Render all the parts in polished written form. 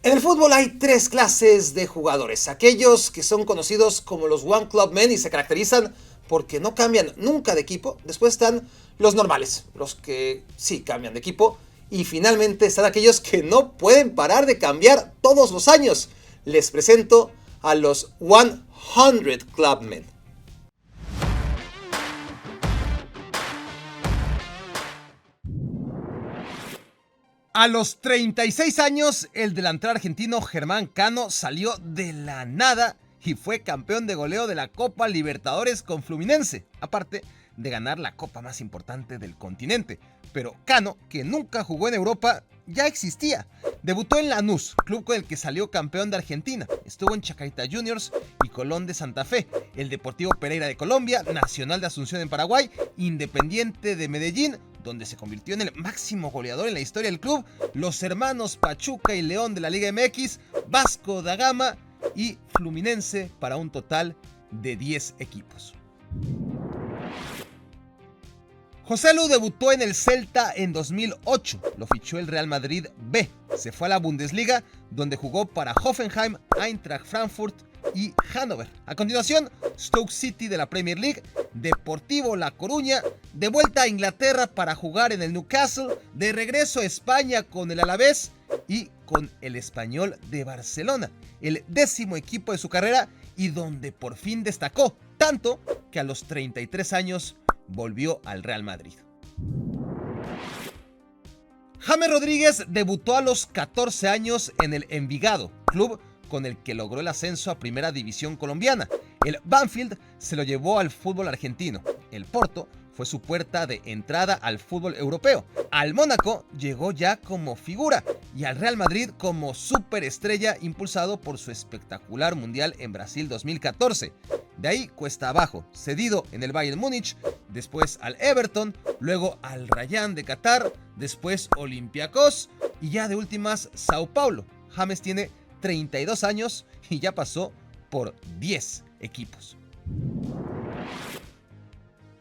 En el fútbol hay tres clases de jugadores. Aquellos que son conocidos como los One Club Men y se caracterizan porque no cambian nunca de equipo. Después están los normales, los que sí cambian de equipo. Y finalmente están aquellos que no pueden parar de cambiar todos los años. Les presento a los 100 Club Men. A los 36 años, el delantero argentino Germán Cano salió de la nada y fue campeón de goleo de la Copa Libertadores con Fluminense, aparte de ganar la copa más importante del continente. Pero Cano, que nunca jugó en Europa, ya existía. Debutó en Lanús, club con el que salió campeón de Argentina. Estuvo en Chacarita Juniors y Colón de Santa Fe, el Deportivo Pereira de Colombia, Nacional de Asunción en Paraguay, Independiente de Medellín, donde se convirtió en el máximo goleador en la historia del club, los hermanos Pachuca y León de la Liga MX, Vasco da Gama y Fluminense, para un total de 10 equipos. Joselu debutó en el Celta en 2008, lo fichó el Real Madrid B, se fue a la Bundesliga, donde jugó para Hoffenheim, Eintracht Frankfurt y Hannover. A continuación, Stoke City de la Premier League, Deportivo La Coruña, de vuelta a Inglaterra para jugar en el Newcastle, de regreso a España con el Alavés y con el Español de Barcelona, el 10º equipo de su carrera y donde por fin destacó, tanto que a los 33 años volvió al Real Madrid. James Rodríguez debutó a los 14 años en el Envigado, club con el que logró el ascenso a Primera División colombiana. El Banfield se lo llevó al fútbol argentino. El Porto fue su puerta de entrada al fútbol europeo. Al Mónaco llegó ya como figura y al Real Madrid como superestrella, impulsado por su espectacular Mundial en Brasil 2014. De ahí cuesta abajo, cedido en el Bayern Múnich, después al Everton, luego al Rayán de Qatar, después Olympiacos y ya de últimas Sao Paulo. James tiene 32 años y ya pasó por 10 equipos.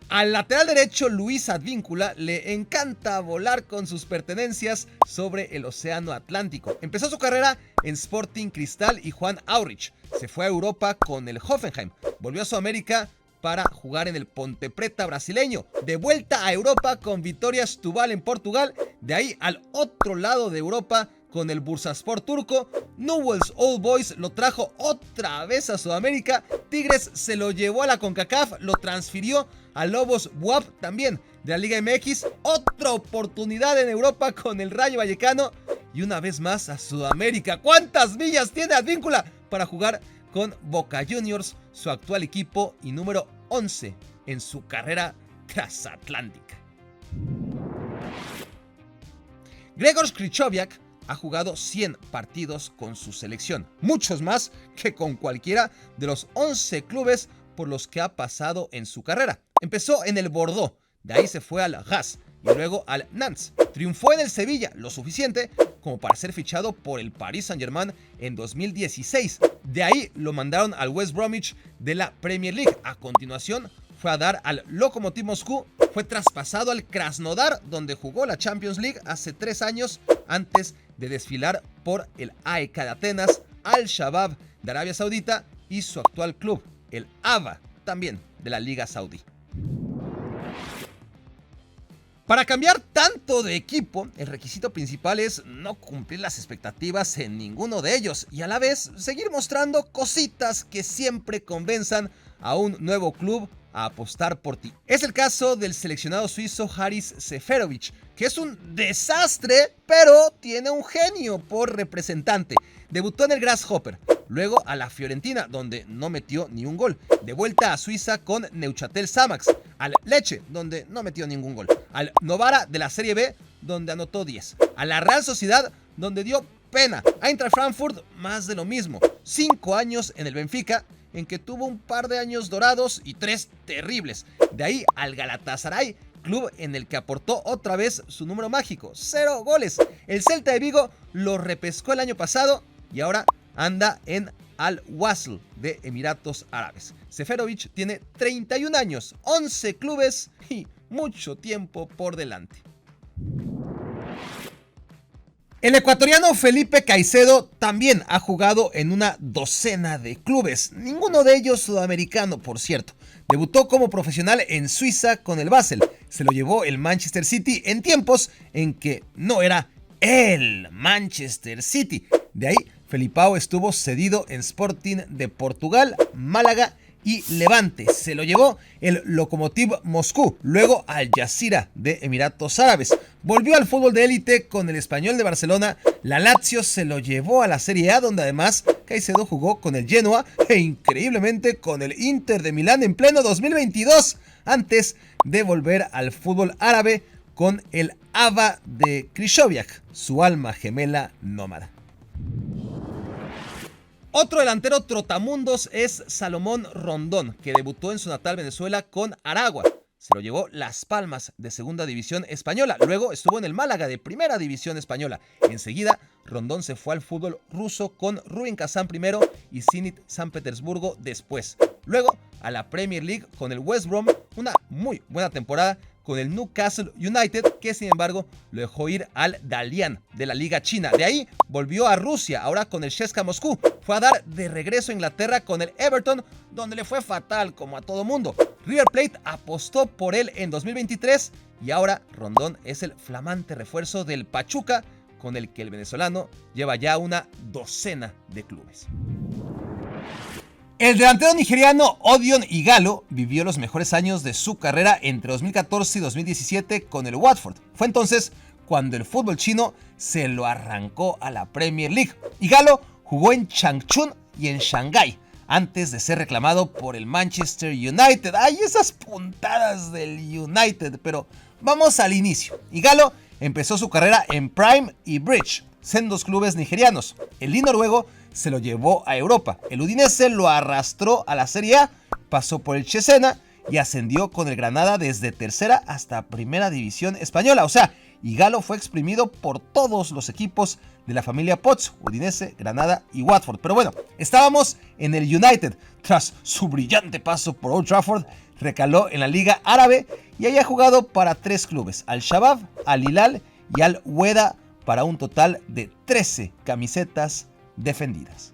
Al lateral derecho Luis Advíncula le encanta volar con sus pertenencias sobre el océano Atlántico. Empezó su carrera en Sporting Cristal y Juan Aurich. Se fue a Europa con el Hoffenheim. Volvió a Sudamérica para jugar en el Ponte Preta brasileño. De vuelta a Europa con Vitória Setúbal en Portugal. De ahí al otro lado de Europa con el Bursaspor turco. Newell's Old Boys lo trajo otra vez a Sudamérica. Tigres se lo llevó a la CONCACAF, lo transfirió a Lobos Buap también de la Liga MX. Otra oportunidad en Europa con el Rayo Vallecano y una vez más a Sudamérica. ¿Cuántas millas tiene Advíncula para jugar con Boca Juniors, su actual equipo y número 11 en su carrera transatlántica? Grzegorz Krychowiak ha jugado 100 partidos con su selección, muchos más que con cualquiera de los 11 clubes por los que ha pasado en su carrera. Empezó en el Bordeaux, de ahí se fue al Haas y luego al Nantes. Triunfó en el Sevilla lo suficiente como para ser fichado por el Paris Saint-Germain en 2016. De ahí lo mandaron al West Bromwich de la Premier League. A continuación fue a dar al Lokomotiv Moscú, fue traspasado al Krasnodar, donde jugó la Champions League hace 3 años antes de desfilar por el AEK de Atenas, Al-Shabaab de Arabia Saudita y su actual club, el Aba, también de la Liga Saudí. Para cambiar tanto de equipo, el requisito principal es no cumplir las expectativas en ninguno de ellos y a la vez seguir mostrando cositas que siempre convenzan a un nuevo club a apostar por ti. Es el caso del seleccionado suizo Haris Seferovic, que es un desastre, pero tiene un genio por representante. Debutó en el Grasshopper, luego a la Fiorentina, donde no metió ni un gol. De vuelta a Suiza con Neuchâtel Xamax, al Lecce, donde no metió ningún gol. Al Novara de la Serie B, donde anotó 10. A la Real Sociedad, donde dio pena. Eintracht Frankfurt, más de lo mismo. 5 años en el Benfica, en que tuvo un par de años dorados y 3 terribles. De ahí al Galatasaray, club en el que aportó otra vez su número mágico, 0 goles. El Celta de Vigo lo repescó el año pasado y ahora anda en Al-Wasl de Emiratos Árabes. Seferovic tiene 31 años, 11 clubes y mucho tiempo por delante. El ecuatoriano Felipe Caicedo también ha jugado en una docena de clubes, ninguno de ellos sudamericano, por cierto. Debutó como profesional en Suiza con el Basel, se lo llevó el Manchester City en tiempos en que no era el Manchester City. De ahí, Felipao estuvo cedido en Sporting de Portugal, Málaga y Levante. Se lo llevó el Lokomotiv Moscú, luego al Jazeera de Emiratos Árabes. Volvió al fútbol de élite con el Español de Barcelona. La Lazio se lo llevó a la Serie A, donde además Caicedo jugó con el Genoa e increíblemente con el Inter de Milán en pleno 2022, antes de volver al fútbol árabe con el Aba de Krychowiak, su alma gemela nómada. Otro delantero trotamundos es Salomón Rondón, que debutó en su natal Venezuela con Aragua. Se lo llevó Las Palmas de Segunda División Española. Luego estuvo en el Málaga de Primera División Española. Enseguida, Rondón se fue al fútbol ruso con Rubin Kazán primero y Zenit San Petersburgo después. Luego a la Premier League con el West Brom, una muy buena temporada con el Newcastle United, que sin embargo lo dejó ir al Dalian de la Liga China. De ahí volvió a Rusia, ahora con el CSKA Moscú. Fue a dar de regreso a Inglaterra con el Everton, donde le fue fatal como a todo mundo. River Plate apostó por él en 2023 y ahora Rondón es el flamante refuerzo del Pachuca, con el que el venezolano lleva ya una docena de clubes. El delantero nigeriano Odion Ighalo vivió los mejores años de su carrera entre 2014 y 2017 con el Watford. Fue entonces cuando el fútbol chino se lo arrancó a la Premier League. Ighalo jugó en Changchun y en Shanghái antes de ser reclamado por el Manchester United. ¡Ay, esas puntadas del United! Pero vamos al inicio. Ighalo empezó su carrera en Prime y Bridge, sendos clubes nigerianos. El líder noruego se lo llevó a Europa. El Udinese lo arrastró a la Serie A, pasó por el Cesena y ascendió con el Granada desde tercera hasta primera división española. O sea, Ighalo fue exprimido por todos los equipos de la familia Potts, Udinese, Granada y Watford. Pero bueno, estábamos en el United. Tras su brillante paso por Old Trafford, recaló en la Liga Árabe y ahí ha jugado para 3 clubes, Al-Shabaab, Al-Hilal y Al-Wehda, para un total de 13 camisetas defendidas.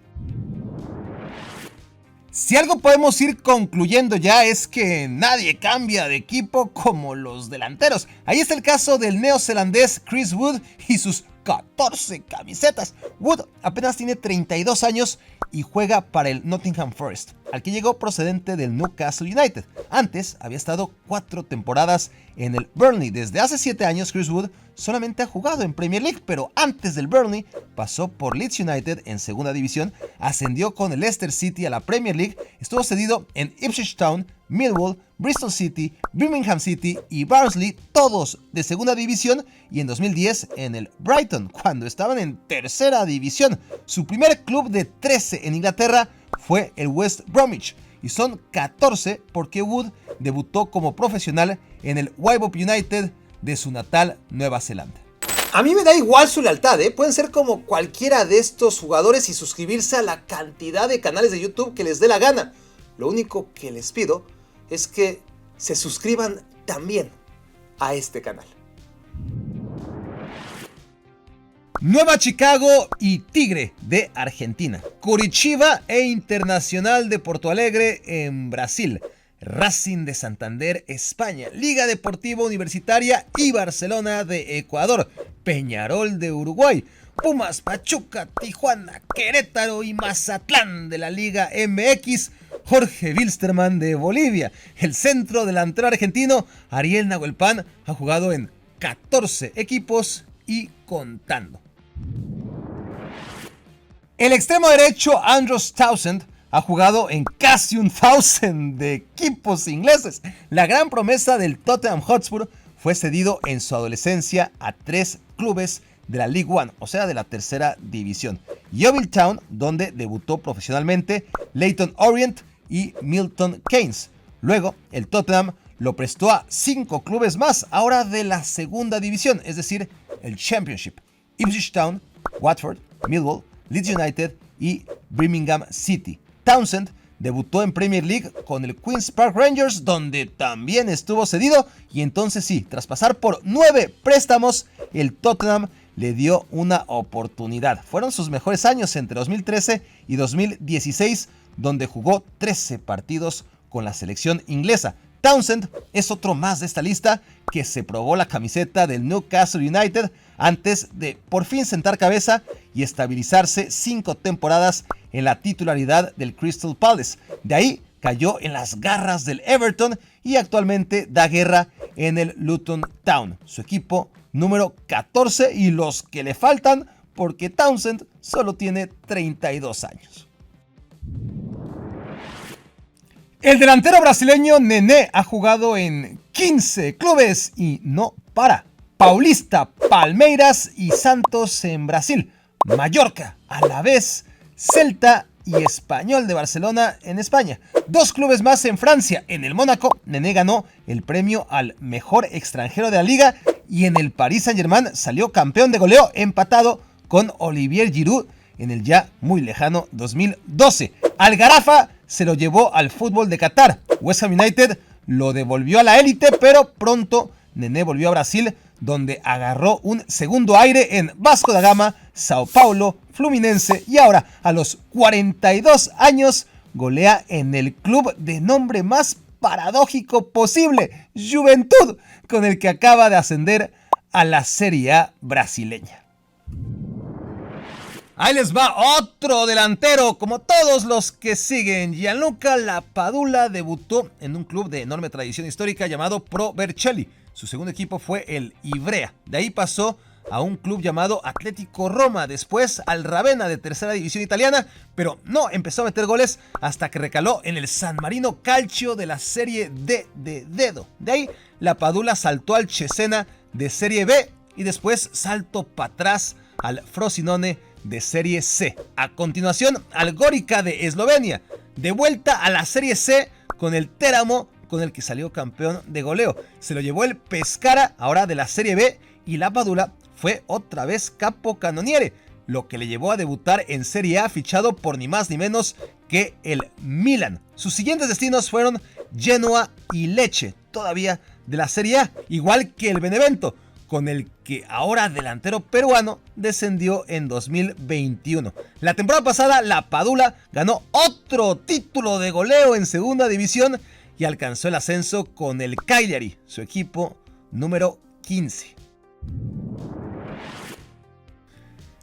Si algo podemos ir concluyendo ya es que nadie cambia de equipo como los delanteros. Ahí está el caso del neozelandés Chris Wood y sus 14 camisetas. Wood apenas tiene 32 años y juega para el Nottingham Forest, al que llegó procedente del Newcastle United. Antes había estado 4 temporadas en el Burnley. Desde hace 7 años Chris Wood solamente ha jugado en Premier League, pero antes del Burnley pasó por Leeds United en segunda división, ascendió con el Leicester City a la Premier League, estuvo cedido en Ipswich Town, Millwall, Bristol City, Birmingham City y Barnsley, todos de segunda división, y en 2010 en el Brighton, cuando estaban en tercera división. Su primer club de 13 en Inglaterra fue el West Bromwich, y son 14 porque Wood debutó como profesional en el Wybop United de su natal Nueva Zelanda. A mí me da igual su lealtad, ¿eh? Pueden ser como cualquiera de estos jugadores y suscribirse a la cantidad de canales de YouTube que les dé la gana. Lo único que les pido es que se suscriban también a este canal. Nueva Chicago y Tigre de Argentina. Curitiba e Internacional de Porto Alegre en Brasil. Racing de Santander, España. Liga Deportiva Universitaria y Barcelona de Ecuador. Peñarol de Uruguay. Pumas, Pachuca, Tijuana, Querétaro y Mazatlán de la Liga MX. Jorge Wilstermann de Bolivia. El centro delantero argentino Ariel Nahuelpan ha jugado en 14 equipos y contando. El extremo derecho Andros Townsend ha jugado en casi 1,000 de equipos ingleses. La gran promesa del Tottenham Hotspur fue cedido en su adolescencia a 3 clubes de la League One, o sea, de la tercera división. Yeovil Town, donde debutó profesionalmente, Leyton Orient y Milton Keynes. Luego, el Tottenham lo prestó a 5 clubes más, ahora de la segunda división, es decir, el Championship. Ipswich Town, Watford, Millwall, Leeds United y Birmingham City. Townsend debutó en Premier League con el Queen's Park Rangers, donde también estuvo cedido, y entonces sí, tras pasar por 9 préstamos, el Tottenham le dio una oportunidad. Fueron sus mejores años entre 2013 y 2016, donde jugó 13 partidos con la selección inglesa. Townsend es otro más de esta lista que se probó la camiseta del Newcastle United antes de por fin sentar cabeza y estabilizarse 5 temporadas en la titularidad del Crystal Palace. De ahí cayó en las garras del Everton y actualmente da guerra en el Luton Town, su equipo número 14 y los que le faltan porque Townsend solo tiene 32 años. El delantero brasileño Nené ha jugado en 15 clubes y no para. Paulista, Palmeiras y Santos en Brasil, Mallorca, Alavés, Celta y Español de Barcelona en España. 2 clubes más en Francia. En el Mónaco, Nené ganó el premio al mejor extranjero de la liga y en el Paris Saint-Germain salió campeón de goleo empatado con Olivier Giroud en el ya muy lejano 2012. Al Garafa se lo llevó al fútbol de Qatar. West Ham United lo devolvió a la élite, pero pronto Nené volvió a Brasil, donde agarró un segundo aire en Vasco da Gama, Sao Paulo, Fluminense y ahora a los 42 años golea en el club de nombre más paradójico posible, Juventud, con el que acaba de ascender a la Serie A brasileña. Ahí les va otro delantero, como todos los que siguen. Gianluca Lapadula debutó en un club de enorme tradición histórica llamado Pro Vercelli. Su segundo equipo fue el Ivrea. De ahí pasó a un club llamado Atlético Roma, después al Ravenna de tercera división italiana, pero no empezó a meter goles hasta que recaló en el San Marino Calcio de la Serie D de dedo. De ahí Lapadula saltó al Cesena de Serie B y después saltó para atrás al Frosinone de Serie C. A continuación al Gorica de Eslovenia, de vuelta a la Serie C con el Teramo, con el que salió campeón de goleo. Se lo llevó el Pescara, ahora de la Serie B, y Lapadula fue otra vez capocannoniere, lo que le llevó a debutar en Serie A fichado por ni más ni menos que el Milan. Sus siguientes destinos fueron Genoa y Lecce, todavía de la Serie A, igual que el Benevento, con el que ahora delantero peruano descendió en 2021. La temporada pasada Lapadula ganó otro título de goleo en segunda división y alcanzó el ascenso con el Cagliari, su equipo número 15.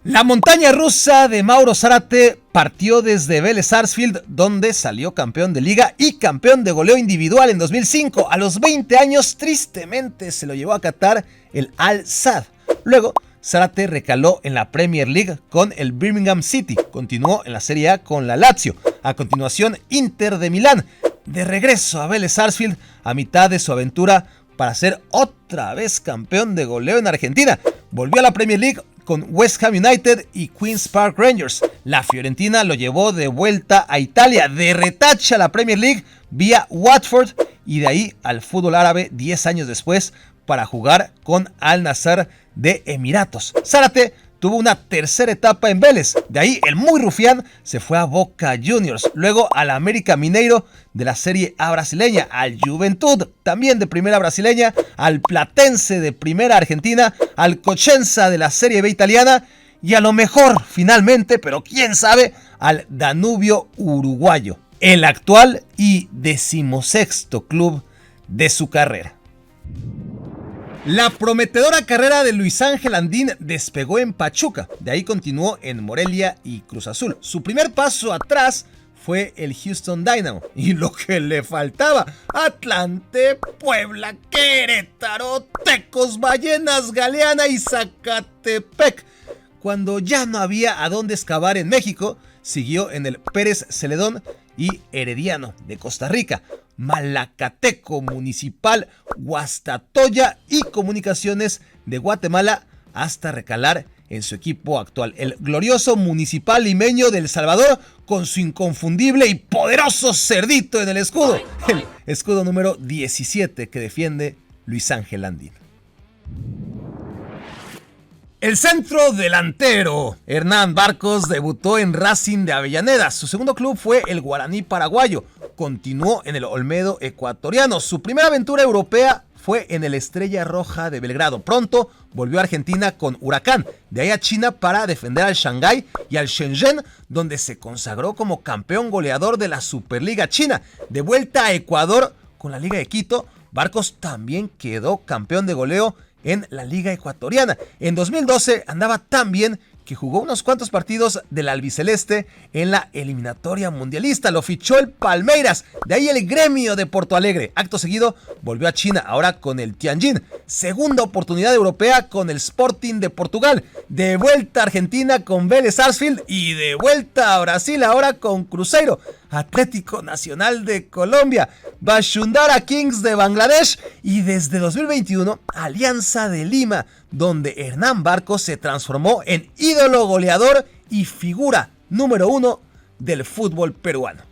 La montaña rusa de Mauro Zárate partió desde Vélez Sarsfield, donde salió campeón de liga y campeón de goleo individual en 2005. A los 20 años, tristemente, se lo llevó a Qatar el Al-Sadd. Luego, Zárate recaló en la Premier League con el Birmingham City. Continuó en la Serie A con la Lazio. A continuación, Inter de Milán. De regreso a Vélez Sarsfield a mitad de su aventura para ser otra vez campeón de goleo en Argentina. Volvió a la Premier League con West Ham United y Queen's Park Rangers. La Fiorentina lo llevó de vuelta a Italia, de retache a la Premier League vía Watford y de ahí al fútbol árabe 10 años después para jugar con Al Nassr de Emiratos. Zárate tuvo una tercera etapa en Vélez, de ahí el muy rufián se fue a Boca Juniors, luego al América Mineiro de la Serie A brasileña, al Juventud también de primera brasileña, al Platense de primera argentina, al Cosenza de la Serie B italiana y a lo mejor finalmente, pero quién sabe, al Danubio uruguayo, el actual y 16º club de su carrera. La prometedora carrera de Luis Ángel Andín despegó en Pachuca, de ahí continuó en Morelia y Cruz Azul. Su primer paso atrás fue el Houston Dynamo y lo que le faltaba: Atlante, Puebla, Querétaro, Tecos, Ballenas, Galeana y Zacatepec. Cuando ya no había a dónde excavar en México, siguió en el Pérez Celedón y Herediano de Costa Rica, Malacateco Municipal, Guastatoya y Comunicaciones de Guatemala, hasta recalar en su equipo actual, el glorioso Municipal Limeño de El Salvador, con su inconfundible y poderoso cerdito en el escudo, el escudo número 17 que defiende Luis Ángel Andín. El centro delantero Hernán Barcos debutó en Racing de Avellaneda. Su segundo club fue el Guaraní paraguayo. Continuó en el Olmedo ecuatoriano. Su primera aventura europea fue en el Estrella Roja de Belgrado. Pronto volvió a Argentina con Huracán, de ahí a China para defender al Shanghái y al Shenzhen, donde se consagró como campeón goleador de la Superliga China. De vuelta a Ecuador con la Liga de Quito, Barcos también quedó campeón de goleo en la Liga Ecuatoriana. En 2012 andaba tan bien que jugó unos cuantos partidos del albiceleste en la eliminatoria mundialista. Lo fichó el Palmeiras, de ahí el Gremio de Porto Alegre. Acto seguido volvió a China, ahora con el Tianjin. Segunda oportunidad europea con el Sporting de Portugal. De vuelta a Argentina con Vélez Sarsfield y de vuelta a Brasil ahora con Cruzeiro. Atlético Nacional de Colombia, Bashundara Kings de Bangladesh y desde 2021 Alianza de Lima, donde Hernán Barcos se transformó en ídolo goleador y figura número 1 del fútbol peruano.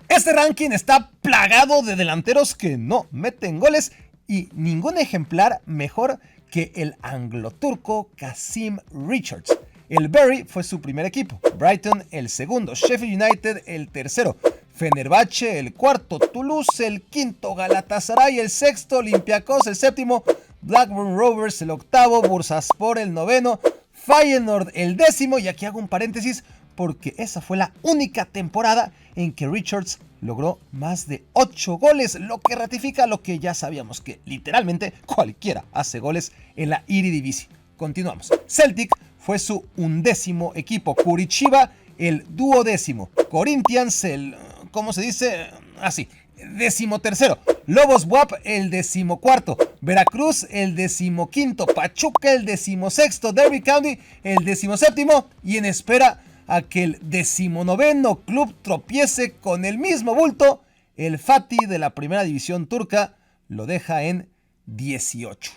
Este ranking está plagado de delanteros que no meten goles y ningún ejemplar mejor que el anglo-turco Kasim Richards. El Bury fue su primer equipo, Brighton el segundo, Sheffield United el tercero, Fenerbahce el cuarto, Toulouse el quinto, Galatasaray el sexto, Olympiacos el séptimo, Blackburn Rovers el octavo, Bursaspor el noveno, Feyenoord el décimo, y aquí hago un paréntesis porque esa fue la única temporada en que Richards logró más de 8 goles, lo que ratifica lo que ya sabíamos, que literalmente cualquiera hace goles en la Eredivisie. Continuamos. Celtic fue su 11º equipo, Curitiba el 12º, Corinthians el, ¿cómo se dice? Así, 13º, Lobos WAP el 14º, Veracruz el 15º, Pachuca el 16º, Derby County el 17º, y en espera a que el 19º club tropiece con el mismo bulto, el Fatih de la primera división turca lo deja en 18.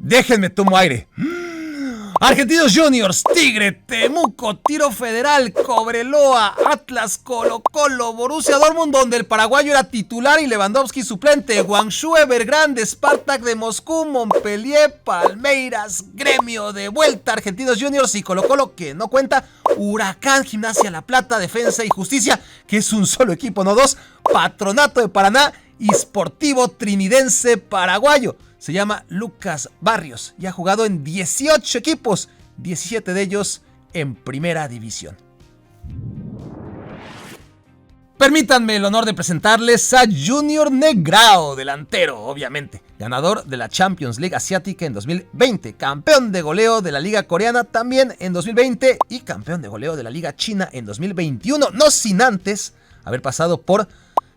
Déjenme tomo aire. Argentinos Juniors, Tigre, Temuco, Tiro Federal, Cobreloa, Atlas, Colo-Colo, Borussia Dortmund, donde el paraguayo era titular y Lewandowski suplente, Guangzhou Evergrande, Spartak de Moscú, Montpellier, Palmeiras, Gremio, de vuelta Argentinos Juniors y Colo-Colo, que no cuenta, Huracán, Gimnasia La Plata, Defensa y Justicia, que es un solo equipo, no dos, Patronato de Paraná y Sportivo Trinidense Paraguayo. Se llama Lucas Barrios y ha jugado en 18 equipos, 17 de ellos en primera división. Permítanme el honor de presentarles a Junior Negrao, delantero, obviamente, ganador de la Champions League Asiática en 2020, campeón de goleo de la Liga Coreana también en 2020 y campeón de goleo de la Liga China en 2021, no sin antes haber pasado por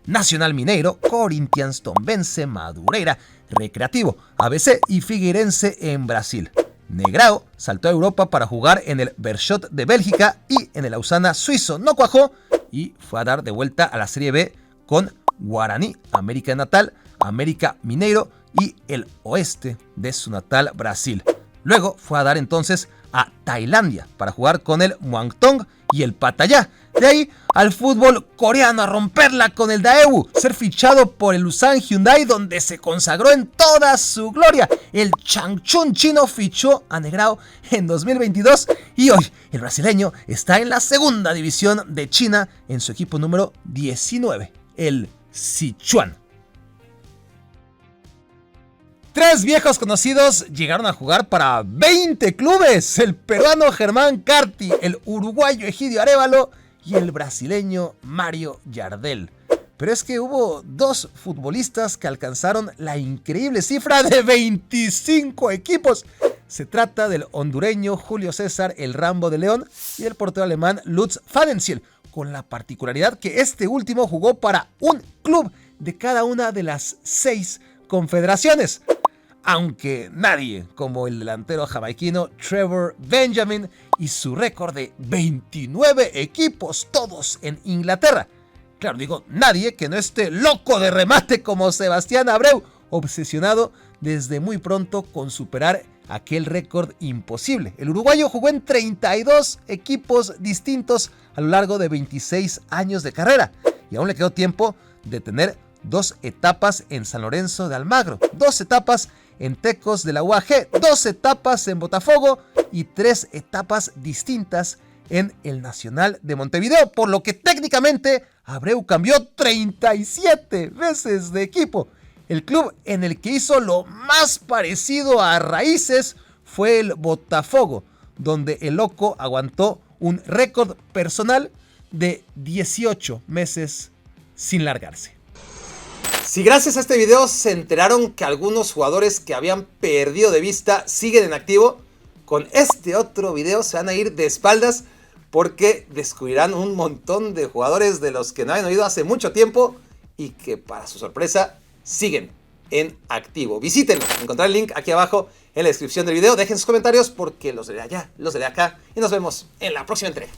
Nacional Mineiro, Corinthians, Tombense, Madureira, Recreativo, ABC y Figueirense en Brasil. Negrao saltó a Europa para jugar en el Beerschot de Bélgica y en el Lausana suizo. No cuajó y fue a dar de vuelta a la Serie B con Guaraní, América Natal, América Mineiro y el oeste de su natal Brasil. Luego fue a dar entonces a Tailandia para jugar con el Muangthong y el Pattaya. De ahí al fútbol coreano a romperla con el Daewoo, ser fichado por el Ulsan Hyundai donde se consagró en toda su gloria. El Changchun chino fichó a Negrao en 2022 y hoy el brasileño está en la segunda división de China en su equipo número 19, el Sichuan. 3 viejos conocidos llegaron a jugar para 20 clubes, el peruano Germán Carti, el uruguayo Egidio Arévalo y el brasileño Mario Yardel. Pero es que hubo 2 futbolistas que alcanzaron la increíble cifra de 25 equipos. Se trata del hondureño Julio César El Rambo de León y el portero alemán Lutz Pfannenstiel, con la particularidad que este último jugó para un club de cada una de las 6 confederaciones. Aunque nadie como el delantero jamaiquino Trevor Benjamin y su récord de 29 equipos, todos en Inglaterra. Claro, digo nadie que no esté loco de remate como Sebastián Abreu, obsesionado desde muy pronto con superar aquel récord imposible. El uruguayo jugó en 32 equipos distintos a lo largo de 26 años de carrera y aún le quedó tiempo de tener 2 etapas en San Lorenzo de Almagro, 2 etapas en Tecos de la UAG, 2 etapas en Botafogo y 3 etapas distintas en el Nacional de Montevideo, por lo que técnicamente Abreu cambió 37 veces de equipo. El club en el que hizo lo más parecido a raíces fue el Botafogo, donde el loco aguantó un récord personal de 18 meses sin largarse. Si gracias a este video se enteraron que algunos jugadores que habían perdido de vista siguen en activo, con este otro video se van a ir de espaldas porque descubrirán un montón de jugadores de los que no habían oído hace mucho tiempo y que para su sorpresa siguen en activo. Visítenlo, encontrar el link aquí abajo en la descripción del video, dejen sus comentarios porque los leeré allá, los leeré acá y nos vemos en la próxima entrega.